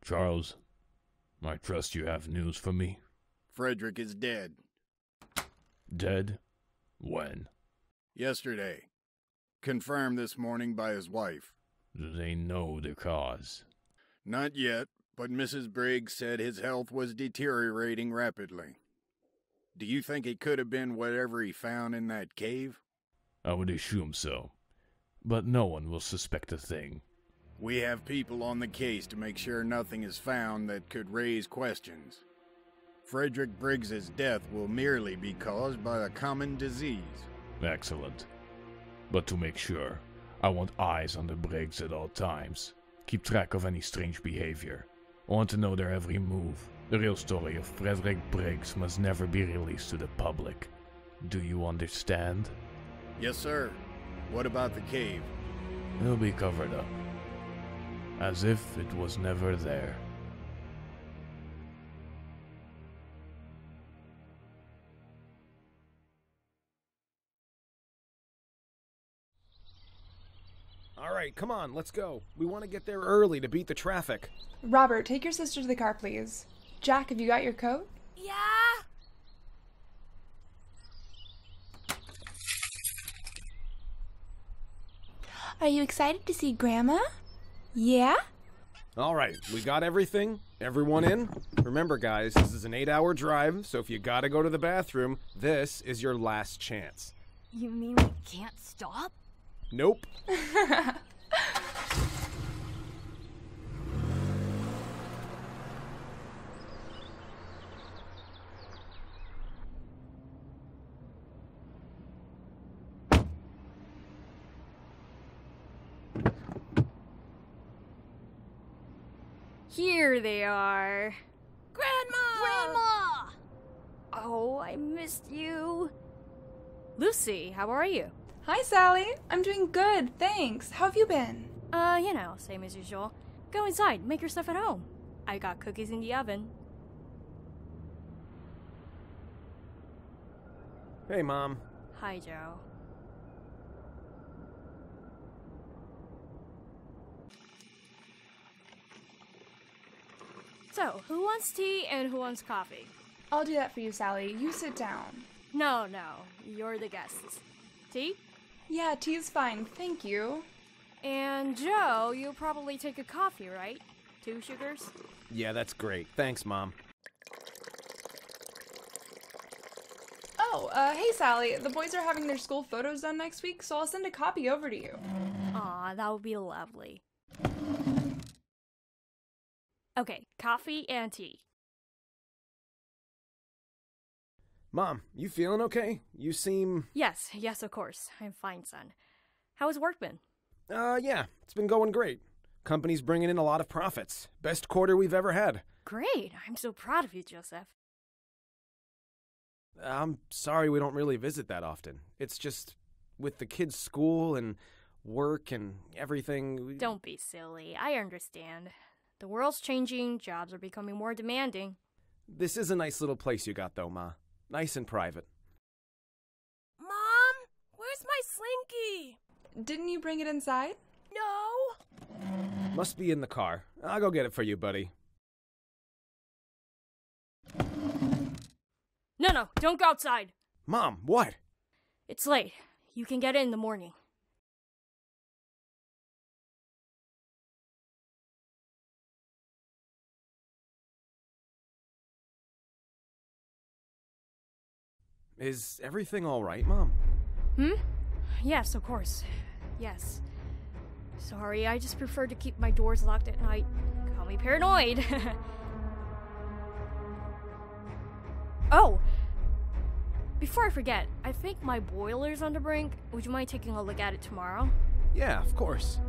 Charles, I trust you have news for me. Frederick is dead. Dead? When? Yesterday. Confirmed this morning by his wife. Do they know the cause? Not yet, but Mrs. Briggs said his health was deteriorating rapidly. Do you think it could have been whatever he found in that cave? I would assume so. But no one will suspect a thing. We have people on the case to make sure nothing is found that could raise questions. Frederick Briggs's death will merely be caused by a common disease. Excellent. But to make sure, I want eyes on the Briggs at all times. Keep track of any strange behavior. I want to know their every move. The real story of Frederick Briggs must never be released to the public. Do you understand? Yes, sir. What about the cave? It'll be covered up. As if it was never there. All right, come on, let's go. We want to get there early to beat the traffic. Robert, take your sister to the car, please. Jack, have you got your coat? Yeah? Are you excited to see Grandma? Yeah? All right, we got everything? Everyone in? Remember, guys, this is an 8-hour drive, so if you gotta go to the bathroom, this is your last chance. You mean we can't stop? Nope. Here they are. Grandma! Grandma! Oh, I missed you. Lucy, how are you? Hi, Sally. I'm doing good, thanks. How have you been? Same as usual. Go inside, make your stuff at home. I got cookies in the oven. Hey, Mom. Hi, Joe. So, who wants tea and who wants coffee? I'll do that for you, Sally. You sit down. No, you're the guests. Tea? Yeah, tea's fine, thank you. And Joe, you'll probably take a coffee, right? 2 sugars? Yeah, that's great. Thanks, Mom. Oh, hey, Sally. The boys are having their school photos done next week, so I'll send a copy over to you. Aw, that would be lovely. Okay, coffee and tea. Mom, you feeling okay? You seem... Yes, of course. I'm fine, son. How has work been? Yeah, it's been going great. Company's bringing in a lot of profits. Best quarter we've ever had. Great. I'm so proud of you, Joseph. I'm sorry we don't really visit that often. It's just with the kids' school and work and everything... Don't be silly. I understand. The world's changing. Jobs are becoming more demanding. This is a nice little place you got, though, Ma. Nice and private. Mom, where's my slinky? Didn't you bring it inside? No. Must be in the car. I'll go get it for you, buddy. No, don't go outside. Mom, what? It's late. You can get it in the morning. Is everything all right, Mom? Yes, of course. Yes. Sorry, I just prefer to keep my doors locked at night. Call me paranoid. Oh! Before I forget, I think my boiler's on the brink. Would you mind taking a look at it tomorrow? Yeah, of course.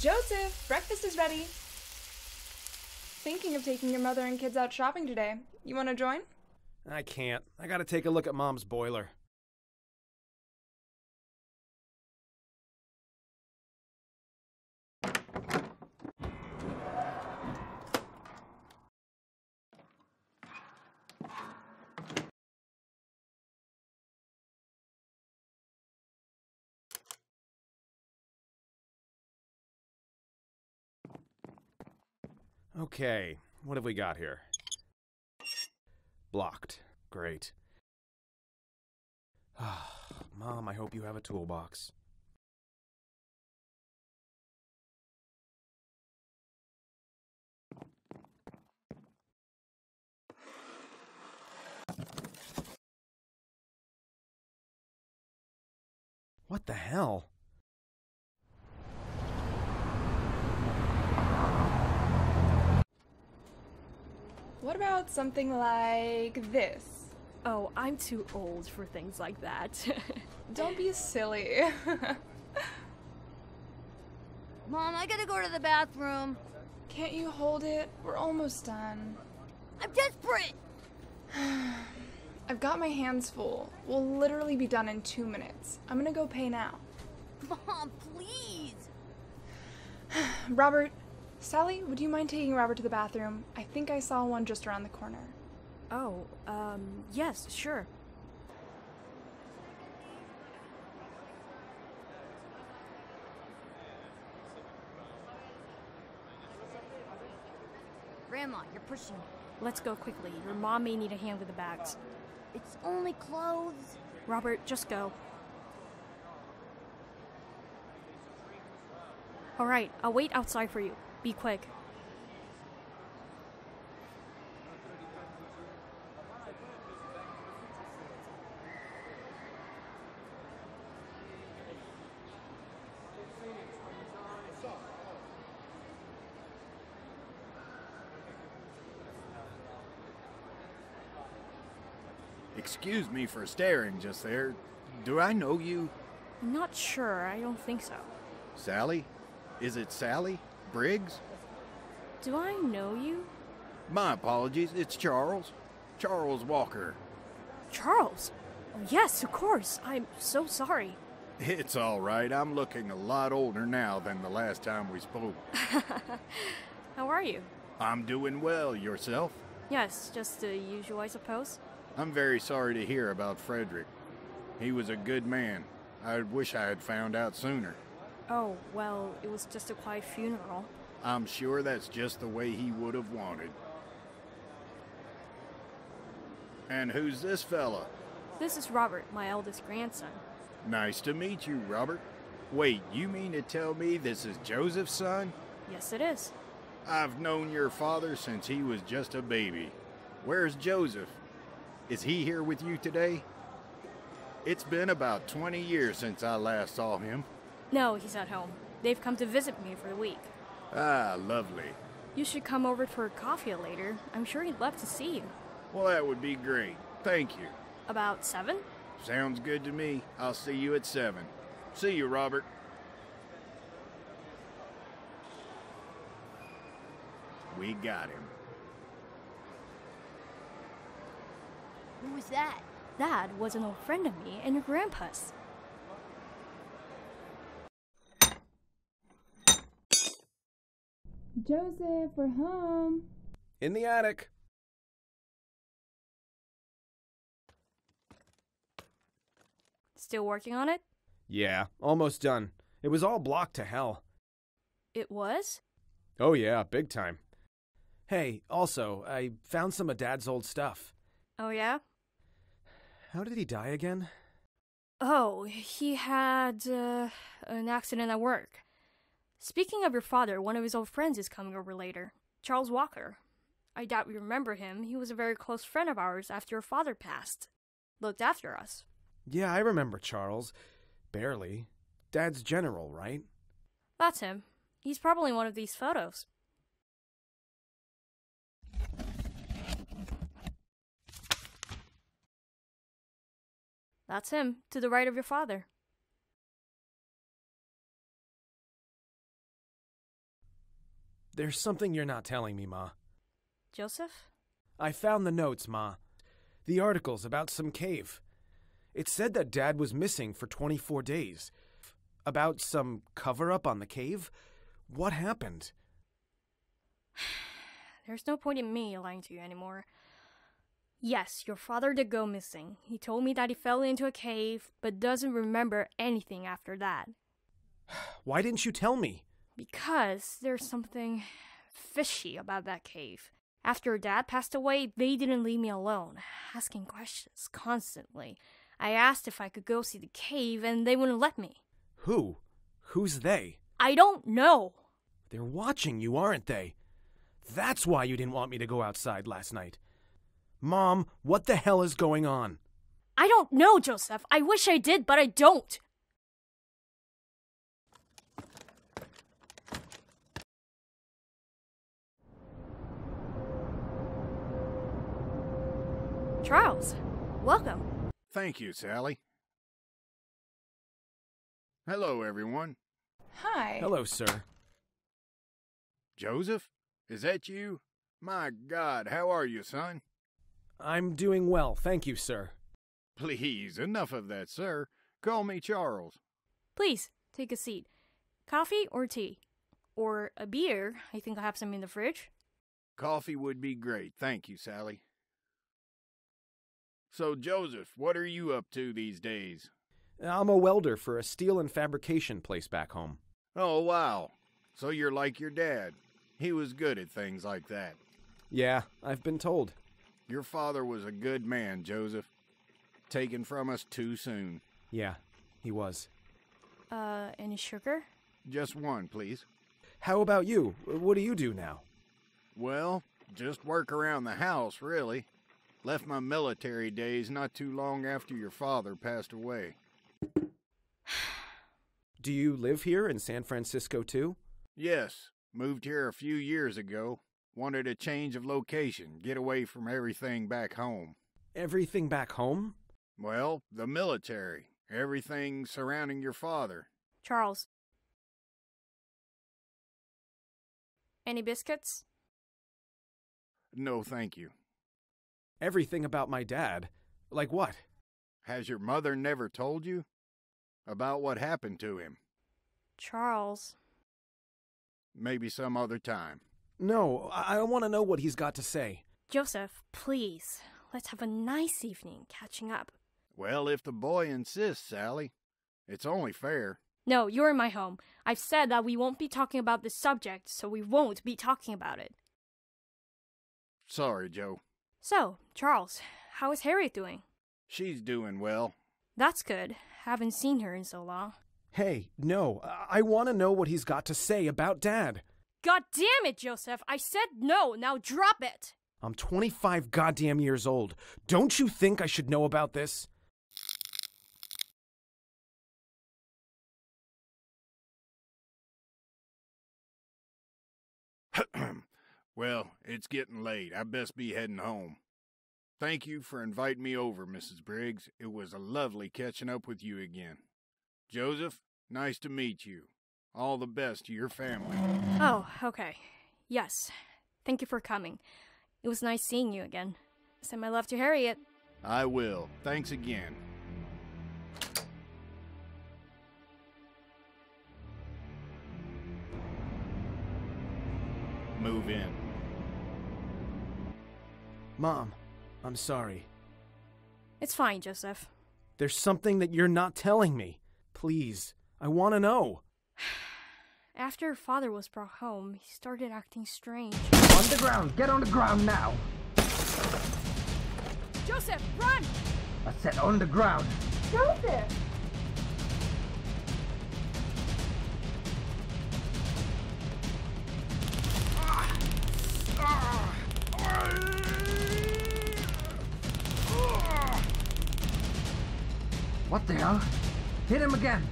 Joseph, breakfast is ready. Thinking of taking your mother and kids out shopping today. You want to join? I can't. I gotta take a look at Mom's boiler. Okay, what have we got here? Blocked. Great. Mom, I hope you have a toolbox. What the hell? What about something like this? Oh, I'm too old for things like that. Don't be silly. Mom, I gotta go to the bathroom. Can't you hold it? We're almost done. I'm desperate! I've got my hands full. We'll literally be done in 2 minutes. I'm gonna go pay now. Mom, please! Robert, Sally, would you mind taking Robert to the bathroom? I think I saw one just around the corner. Oh, yes, sure. Grandma, you're pushing me. Let's go quickly. Your mom may need a hand with the bags. It's only clothes. Robert, just go. Alright, I'll wait outside for you. Be quick. Excuse me for staring just there. Do I know you? I'm not sure. I don't think so. Sally? Is it Sally? Briggs? Do I know you? My apologies, it's Charles. Charles Walker. Charles? Oh, yes, of course. I'm so sorry. It's all right. I'm looking a lot older now than the last time we spoke. How are you? I'm doing well. Yourself? Yes, just the usual, I suppose. I'm very sorry to hear about Frederick. He was a good man. I wish I had found out sooner. Oh, well, it was just a quiet funeral. I'm sure that's just the way he would have wanted. And who's this fella? This is Robert, my eldest grandson. Nice to meet you, Robert. Wait, you mean to tell me this is Joseph's son? Yes, it is. I've known your father since he was just a baby. Where's Joseph? Is he here with you today? It's been about 20 years since I last saw him. No, he's at home. They've come to visit me for the week. Ah, lovely. You should come over for coffee later. I'm sure he'd love to see you. Well, that would be great. Thank you. About 7? Sounds good to me. I'll see you at 7. See you, Robert. We got him. Who was that? That was an old friend of me and your grandpa's. Joseph, we're home. In the attic. Still working on it? Yeah, almost done. It was all blocked to hell. It was? Oh yeah, big time. Hey, also, I found some of Dad's old stuff. Oh, yeah? How did he die again? Oh, he had an accident at work. Speaking of your father, one of his old friends is coming over later. Charles Walker. I doubt you remember him. He was a very close friend of ours after your father passed. Looked after us. Yeah, I remember Charles. Barely. Dad's general, right? That's him. He's probably one of these photos. That's him, to the right of your father. There's something you're not telling me, Ma. Joseph? I found the notes, Ma. The articles about some cave. It said that Dad was missing for 24 days. About some cover-up on the cave? What happened? There's no point in me lying to you anymore. Yes, your father did go missing. He told me that he fell into a cave, but doesn't remember anything after that. Why didn't you tell me? Because there's something fishy about that cave. After Dad passed away, they didn't leave me alone, asking questions constantly. I asked if I could go see the cave, and they wouldn't let me. Who? Who's they? I don't know. They're watching you, aren't they? That's why you didn't want me to go outside last night. Mom, what the hell is going on? I don't know, Joseph. I wish I did, but I don't. Charles, welcome. Thank you, Sally. Hello, everyone. Hi. Hello, sir. Joseph? Is that you? My God, how are you, son? I'm doing well, thank you, sir. Please, enough of that, sir. Call me Charles. Please, take a seat. Coffee or tea? Or a beer? I think I have some in the fridge. Coffee would be great, thank you, Sally. So, Joseph, what are you up to these days? I'm a welder for a steel and fabrication place back home. Oh, wow. So you're like your dad. He was good at things like that. Yeah, I've been told. Your father was a good man, Joseph. Taken from us too soon. Yeah, he was. Any sugar? Just one, please. How about you? What do you do now? Well, just work around the house, really. Left my military days not too long after your father passed away. Do you live here in San Francisco, too? Yes, moved here a few years ago. Wanted a change of location, get away from everything back home. Everything back home? Well, the military. Everything surrounding your father. Charles. Any biscuits? No, thank you. Everything about my dad. Like what? Has your mother never told you? About what happened to him? Charles. Maybe some other time. No, I want to know what he's got to say. Joseph, please. Let's have a nice evening catching up. Well, if the boy insists, Sally. It's only fair. No, you're in my home. I've said that we won't be talking about this subject, so we won't be talking about it. Sorry, Joe. So, Charles, how is Harriet doing? She's doing well. That's good. Haven't seen her in so long. Hey, no, I want to know what he's got to say about Dad. God damn it, Joseph! I said no, now drop it! I'm 25 goddamn years old. Don't you think I should know about this? Well, it's getting late. I best be heading home. Thank you for inviting me over, Mrs. Briggs. It was a lovely catching up with you again. Joseph, nice to meet you. All the best to your family. Oh, okay. Yes. Thank you for coming. It was nice seeing you again. Send my love to Harriet. I will. Thanks again. Move in. Mom, I'm sorry. It's fine, Joseph. There's something that you're not telling me. Please, I want to know. After your father was brought home, he started acting strange. On the ground! Get on the ground now! Joseph, run! I said on the ground! Joseph! What the hell? Hit him again!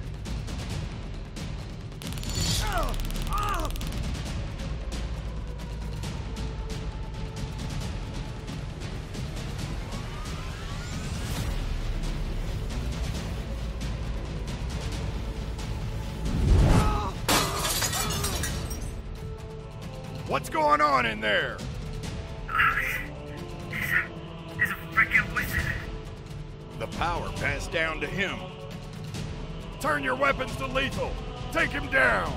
What's going on in there? He's a freaking wizard. The power passed down to him. Turn your weapons to lethal. Take him down.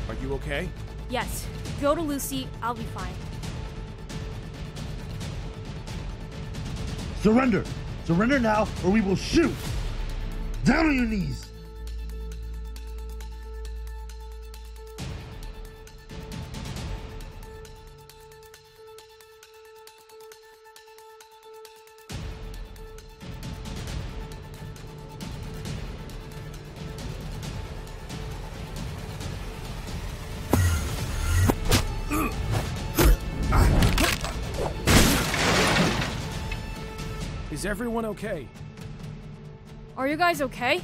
Are you okay? Yes. Go to Lucy. I'll be fine. Surrender! Surrender now, or we will shoot! Down on your knees! Is everyone okay? Are you guys okay?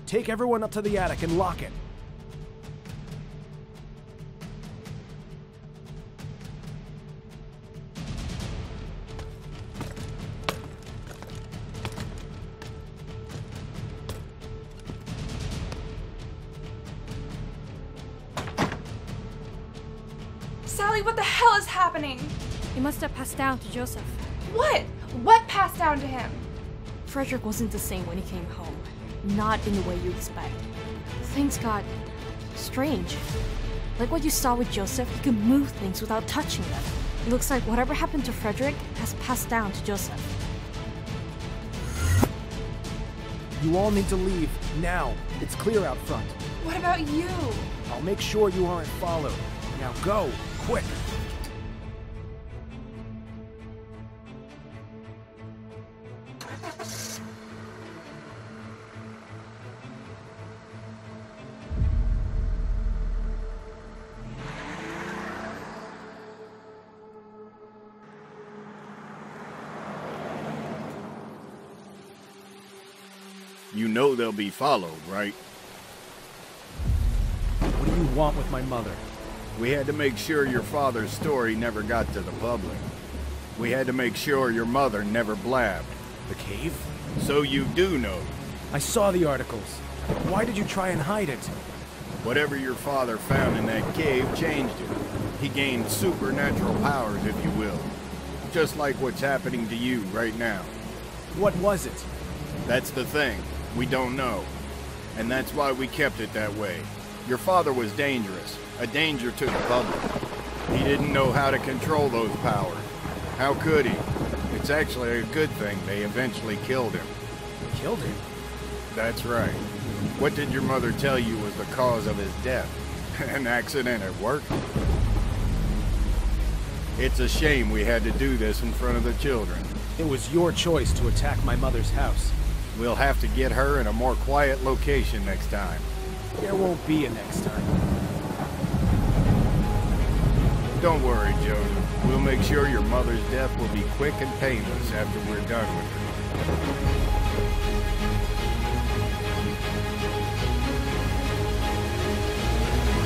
Take everyone up to the attic and lock it. Sally, what the hell is happening? He must have passed down to Joseph. What? What passed down to him? Frederick wasn't the same when he came home. Not in the way you expect. Things got strange. Like what you saw with Joseph, he could move things without touching them. It looks like whatever happened to Frederick has passed down to Joseph. You all need to leave, now. It's clear out front. What about you? I'll make sure you aren't followed. Now go, quick. You know they'll be followed, right? What do you want with my mother? We had to make sure your father's story never got to the public. We had to make sure your mother never blabbed. The cave? So you do know. I saw the articles. Why did you try and hide it? Whatever your father found in that cave changed him. He gained supernatural powers, if you will. Just like what's happening to you right now. What was it? That's the thing. We don't know. And that's why we kept it that way. Your father was dangerous. A danger to the public. He didn't know how to control those powers. How could he? It's actually a good thing they eventually killed him. Killed him? That's right. What did your mother tell you was the cause of his death? An accident at work? It's a shame we had to do this in front of the children. It was your choice to attack my mother's house. We'll have to get her in a more quiet location next time. There won't be a next time. Don't worry, Joseph. We'll make sure your mother's death will be quick and painless after we're done with her.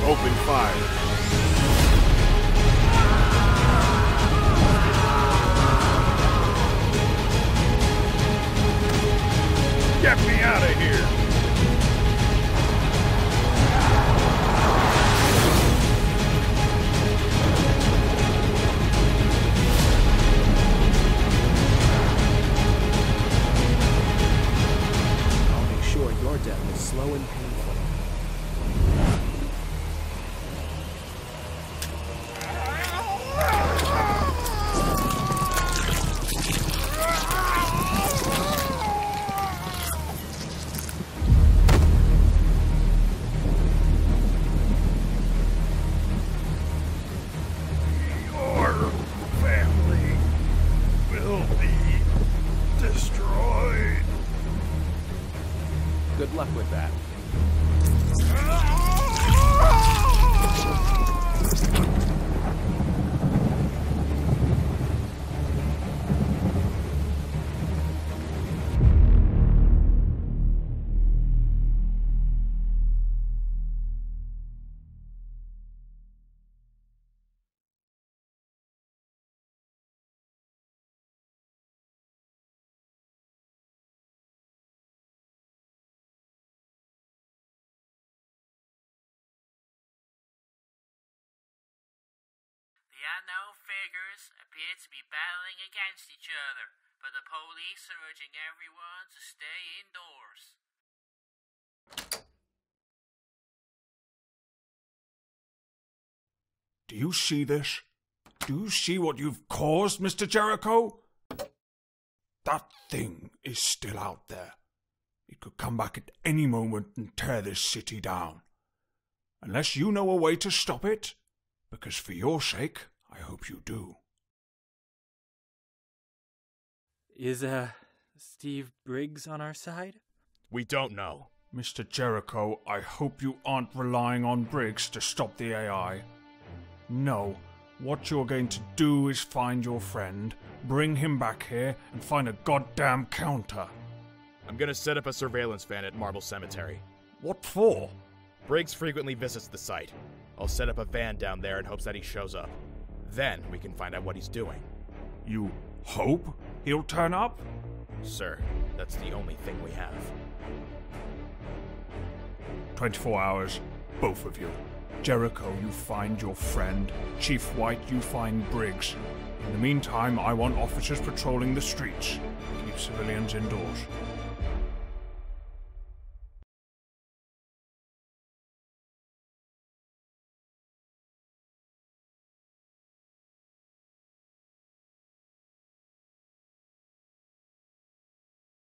Open fire. Get me out of here! I'll make sure your death is slow and painful. unknown figures appear to be battling against each other, but the police are urging everyone to stay indoors. Do you see this? Do you see what you've caused, Mr. Jericho? That thing is still out there. It could come back at any moment and tear this city down. Unless you know a way to stop it, because for your sake, I hope you do. Is, Steve Briggs on our side? We don't know. Mr. Jericho, I hope you aren't relying on Briggs to stop the AI. No, what you're going to do is find your friend, bring him back here, and find a goddamn counter. I'm gonna set up a surveillance van at Marble Cemetery. What for? Briggs frequently visits the site. I'll set up a van down there in hopes that he shows up. Then we can find out what he's doing. You hope he'll turn up? Sir, that's the only thing we have. 24 hours, both of you. Jericho, you find your friend. Chief White, you find Briggs. In the meantime, I want officers patrolling the streets. Keep civilians indoors.